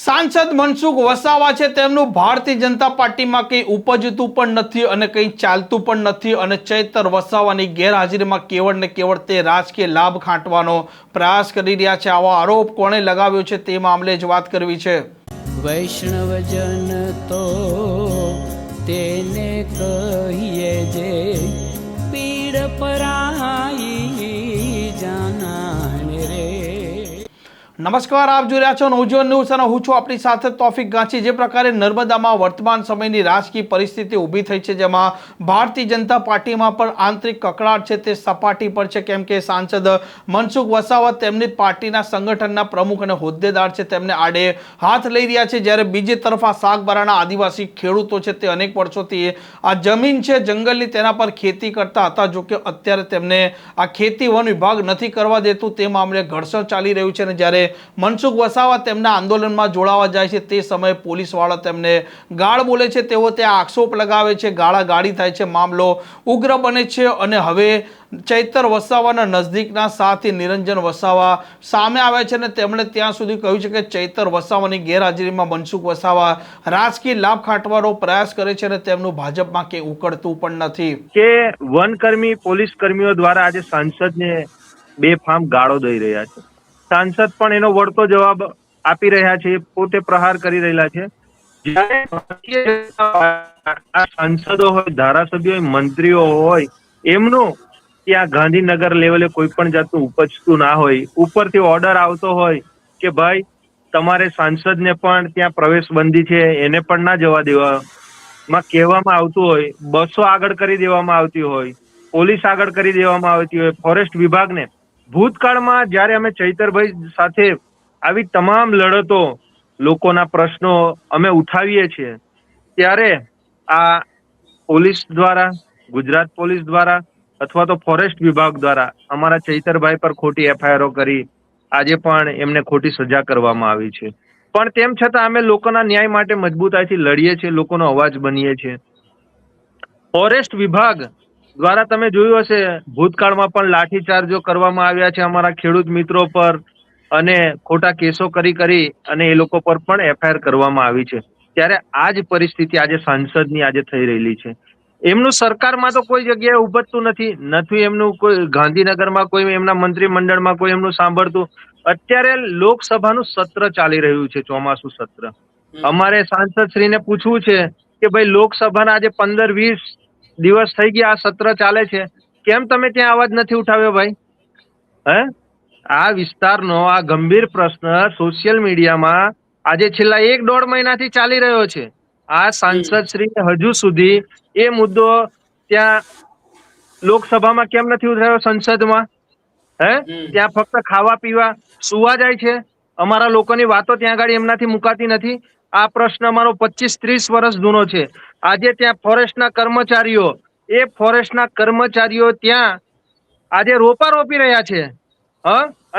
સાંસદ મનસુખ વસાવા છે તેમનું ભારતીય જનતા પાર્ટીમાં કંઈ ઉપજતું પણ નથી અને કંઈ ચાલતું પણ નથી અને ચૈતર વસાવાની ગેરહાજરીમાં કેવળ ને કેવળ તે રાજકીય લાભ ખાંટવાનો પ્રયાસ કરી રહ્યા છે. આવો આરોપ કોણે લગાવ્યો છે તે મામલે જ વાત કરવી છે. વૈષ્ણવજન તો તેને કહીએ જે પીડ પરાઈ જાનાને રે. નમસ્કાર, આપ જોઈ રહ્યા છો નવજીવન ન્યૂઝ અને હું છું આપણી સાથે તોફિક ગાંચી. જે પ્રકારે નર્મદામાં વર્તમાન સમયની રાજકીય પરિસ્થિતિ ઊભી થઈ છે, જેમાં ભારતીય જનતા પાર્ટીમાં પણ આંતરિક કકળાટ છે તે સપાટી પર છે, કેમ કે સાંસદ મનસુખ વસાવા તેમની પાર્ટીના સંગઠનના પ્રમુખ અને હોદ્દેદાર છે તેમને આડે હાથ લઈ રહ્યા છે, જ્યારે બીજી તરફ આ સાગબારાના આદિવાસી ખેડૂતો છે તે અનેક વર્ષોથી આ જમીન છે જંગલની તેના પર ખેતી કરતા હતા. જો કે અત્યારે તેમને આ ખેતી વન વિભાગ નથી કરવા દેતું, તે મામલે ઘર્ષણ ચાલી રહ્યું છે. અને જ્યારે મનસુખ વસાવા તેમના આંદોલનમાં જોડાવા જાય છે તે સમયે પોલીસવાળા તેમને ગાળ બોલે છે, તેઓ ત્યાં આક્ષેપ લગાવે છે, ગાળાગાળી થાય છે, મામલો ઉગ્ર બને છે. અને હવે ચૈતર વસાવાના નજદીકના સાથી નિરંજન વસાવા સામે આવ્યા છે અને તેમણે ત્યાં સુધી કહ્યું છે કે ચૈતર વસાવાની ગેરહાજરીમાં મનસુખ વસાવા રાજકીય લાભ ખાંટવાનો પ્રયાસ કરે છે અને તેમનું ભાજપમાં કે ઉકળતું પણ નથી. કે વનકર્મી પોલીસ કર્મીઓ દ્વારા આજે સાંસદને બેફામ ગાળો દઈ રહ્યા છે. સાંસદ પણ એનો વળતો જવાબ આપી રહ્યા છે, પોતે પ્રહાર કરી રહેલા છે. જ્યારે સાંસદો હોય, ધારાસભ્યો હોય, મંત્રીઓ હોય, એમનું ત્યાં ગાંધીનગર લેવલે કોઈ પણ જાતનું ઉપજતું ના હોય, ઉપરથી ઓર્ડર આવતો હોય કે ભાઈ તમારે સાંસદને પણ ત્યાં પ્રવેશ બંધી છે, એને પણ ના જવા દેવામાં કહેવામાં આવતું હોય, બસો આગળ કરી દેવામાં આવતી હોય, પોલીસ આગળ કરી દેવામાં આવતી હોય, ફોરેસ્ટ વિભાગને ભૂતકાળમાં જ્યારે અમે ચૈતરભાઈ સાથે આવી તમામ લડતો, લોકોના પ્રશ્નો અમે ઉઠાવીએ છીએ, ત્યારે આ પોલીસ દ્વારા, ગુજરાત પોલીસ દ્વારા અથવા તો ફોરેસ્ટ વિભાગ દ્વારા અમારા ચૈતરભાઈ પર ખોટી એફઆઈઆરો કરી આજે પણ એમને ખોટી સજા કરવામાં આવી છે. પણ તેમ છતાં અમે લોકોના ન્યાય માટે મજબૂતાઈથી લડીએ છીએ, લોકોનો અવાજ બનીએ છીએ. ફોરેસ્ટ વિભાગ દ્વારા તમે જોયું હશે ભૂતકાળમાં પણ લાઠીચાર્જો કરવામાં આવ્યા છે અમારા ખેડૂત મિત્રો પર, અને ખોટા કેસો કરી અને એ લોકો પર પણ એફઆઈઆર કરવામાં આવી છે. ત્યારે આ જ પરિસ્થિતિ આજે સાંસદની આજે થઈ રહેલી છે. એમનું સરકારમાં તો કોઈ જગ્યાએ ઉભજતું નથી એમનું કોઈ ગાંધીનગરમાં કોઈ એમના મંત્રીમંડળમાં કોઈ એમનું સાંભળતું. અત્યારે લોકસભાનું સત્ર ચાલી રહ્યું છે, ચોમાસું સત્ર. અમારે સાંસદ શ્રીને પૂછવું છે કે ભાઈ લોકસભાના આજે 15-20 દિવસ થઈ ગયા આ સત્ર ચાલે છે, કેમ તમે ત્યાં અવાજ નથી ઉઠાવ્યો ભાઈ? આ વિસ્તારનો આ ગંભીર પ્રશ્ન સોશિયલ મીડિયામાં આજે છેલ્લા 1-1.5 મહિનાથી ચાલી રહ્યો છે. આ સાંસદ શ્રી હજુ સુધી એ મુદ્દો ત્યાં લોકસભામાં કેમ નથી ઉઠાવ્યો? સંસદમાં ત્યાં ફક્ત ખાવા પીવા સુવા જાય છે, અમારા લોકોની વાતો ત્યાં આગળ એમનાથી મુકાતી નથી. આ પ્રશ્ન અમારો 25-30 વર્ષ જૂનો છે. આજે ત્યાં ફોરેસ્ટના કર્મચારીઓ ત્યાં આજે રોપા રોપી રહ્યા છે,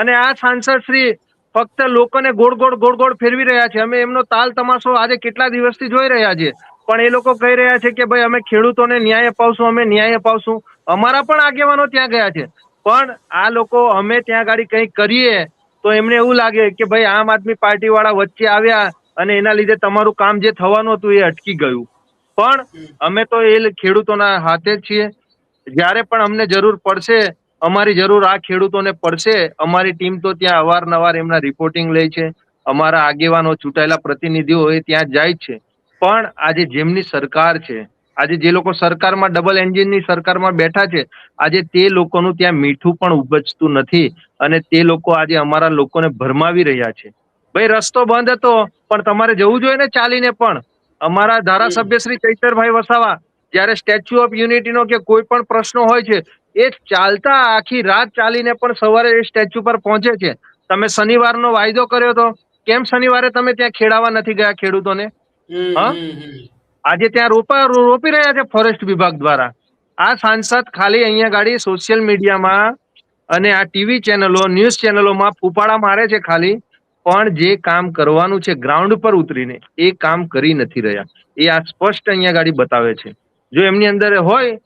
અને આ સાંસદ શ્રી ફક્ત લોકોને ગોળ ગોળ ફેરવી રહ્યા છે. અમે એમનો તાલ તમાશો આજે કેટલા દિવસથી જોઈ રહ્યા છે, પણ એ લોકો કહી રહ્યા છે કે ભાઈ અમે ખેડૂતોને ન્યાય અપાવશું, અમે ન્યાય અપાવશું. અમારા પણ આગેવાનો ત્યાં ગયા છે, પણ આ લોકો અમે ત્યાં ગાડી કંઈક કરીએ તો એમને એવું લાગે કે ભાઈ આમ આદમી પાર્ટી વાળા વચ્ચે આવ્યા અને એના લીધે તમારું કામ જે થવાનું હતું એ અટકી ગયું. પણ અમે તો એ ખેડૂતોના હાથે જ છીએ. જ્યારે પણ અમને જરૂર પડશે, અમારી જરૂર આ ખેડૂતોને પડશે, અમારી ટીમ તો ત્યાં અવારનવાર એમના રિપોર્ટિંગ લે છે, અમારા આગેવાનો ચૂંટાયેલા પ્રતિનિધિઓ એ ત્યાં જાય છે. પણ આજે જેમની સરકાર છે, આજે જે લોકો સરકારમાં ડબલ એન્જિનની સરકારમાં બેઠા છે, આજે તે લોકોનું ત્યાં મીઠું પણ ઉપજતું નથી અને તે લોકો આજે અમારા લોકોને ભરમાવી રહ્યા છે. ભાઈ રસ્તો બંધ હતો પણ તમારે જવું જોઈએ ને ચાલીને. પણ અમારા ધારાસભ્ય શ્રી ચૈતરભાઈ વસાવા જ્યારે સ્ટેચ્યુ ઓફ યુનિટીનો કે કોઈ પણ પ્રશ્નો હોય છે, એ ચાલતા આખી રાત ચાલીને પણ સવારે એ સ્ટેચ્યુ પર પહોંચે છે. તમે શનિવારનો વાયદો કર્યો તો કેમ શનિવારે તમે ત્યાં ખેડાવા નથી ગયા ખેડૂતોને? આજે ત્યાં રોપી રહ્યા છે ફોરેસ્ટ વિભાગ દ્વારા. આ સાંસદ ખાલી અહીંયા ગાડી સોશિયલ મીડિયામાં અને આ ટીવી ચેનલો, ન્યૂઝ ચેનલોમાં ફૂફાડા મારે છે ખાલી, પણ જે કામ કરવાનું છે ગ્રાઉન્ડ પર ઉતરીને એ કામ કરી નથી રહ્યા. એ આ સ્પષ્ટ અહીંયા ગાડી બતાવે છે. જો એમની અંદર હોય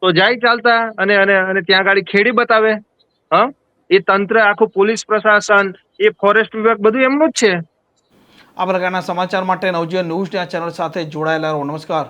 તો જાય ચાલતા અને ત્યાં ગાડી ખેડી બતાવે. એ તંત્ર, આખું પોલીસ પ્રશાસન, એ ફોરેસ્ટ વિભાગ બધું એમનું જ છે. આ પ્રકારના સમાચાર માટે નવજીવન ન્યૂઝ ચેનલ સાથે જોડાયેલા રહો. નમસ્કાર.